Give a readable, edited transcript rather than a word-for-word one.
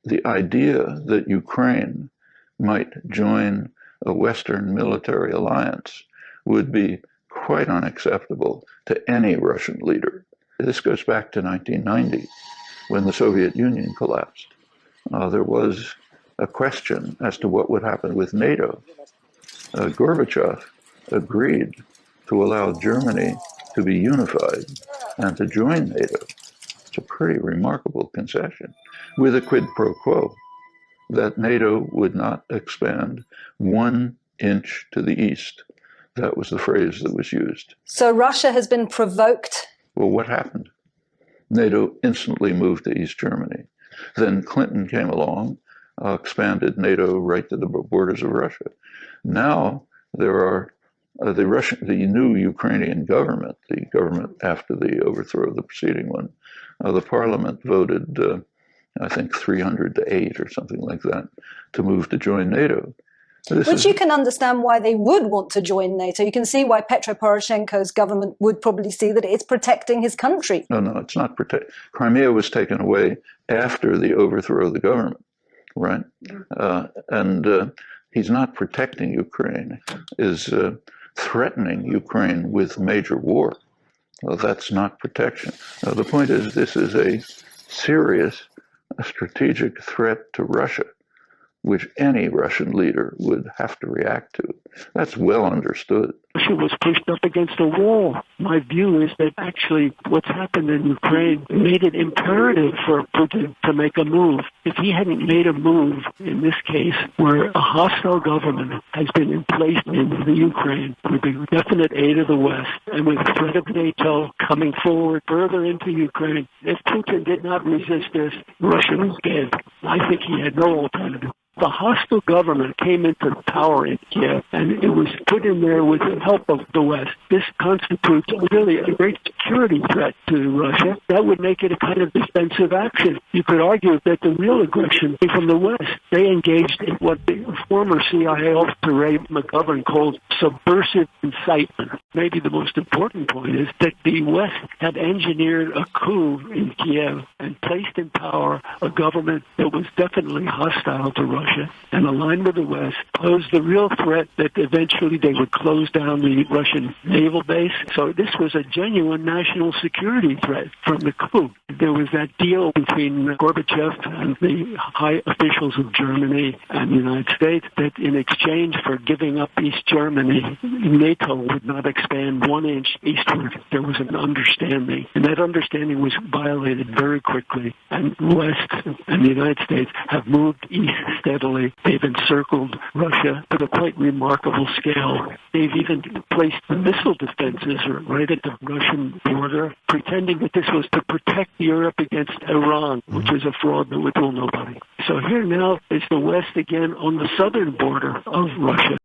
the idea that Ukraine might join a Western military alliance would be quite unacceptable to any Russian leader. This goes back to 1990, when the Soviet Union collapsed. There was a question as to what would happen with NATO. Gorbachev agreed to allow Germany to be unified and to join NATO. It's a pretty remarkable concession, with a quid pro quo that NATO would not expand 1 inch to the east. That was the phrase that was used. So Russia has been provoked. Well, what happened? NATO instantly moved to East Germany. Then Clinton came along, expanded NATO right to the borders of Russia. Now there are the new Ukrainian government, the government after the overthrow of the preceding one. The parliament voted, I think, 300 to 8 or something like that, to move to join NATO. Which you can understand why they would want to join NATO. You can see why Petro Poroshenko's government would probably see that it's protecting his country. No, it's not protect. Crimea was taken away after the overthrow of the government, right? And he's not protecting Ukraine, is threatening Ukraine with major war. Well, that's not protection. The point is, this is a serious strategic threat to Russia, which any Russian leader would have to react to. That's well understood. Russia was pushed up against a wall. My view is that actually what's happened in Ukraine made it imperative for Putin to make a move. If he hadn't made a move, in this case, where a hostile government has been in place in the Ukraine with the definite aid of the West and with the threat of NATO coming forward further into Ukraine, if Putin did not resist this, Russia was dead. I think he had no alternative. The hostile government came into power in Kiev, and it was put in there with the help of the West. This constitutes really a great security threat to Russia. That would make it a kind of defensive action. You could argue that the real aggression came from the West. They engaged in what the former CIA officer Ray McGovern called subversive incitement. Maybe the most important point is that the West had engineered a coup in Kiev and placed in power a government that was definitely hostile to Russia and aligned with the West, posed the real threat that eventually they would close down the Russian naval base. So this was a genuine national security threat from the coup. There was that deal between Gorbachev and the high officials of Germany and the United States that in exchange for giving up East Germany, NATO would not expand 1 inch eastward. There was an understanding, and that understanding was violated very quickly. And the West and the United States have moved east steadily. They've encircled Russia at a quite remarkable scale. They've even placed missile defenses right at the Russian border, pretending that this was to protect Europe against Iran, which is a fraud that would fool nobody. So here now is the West again on the southern border of Russia.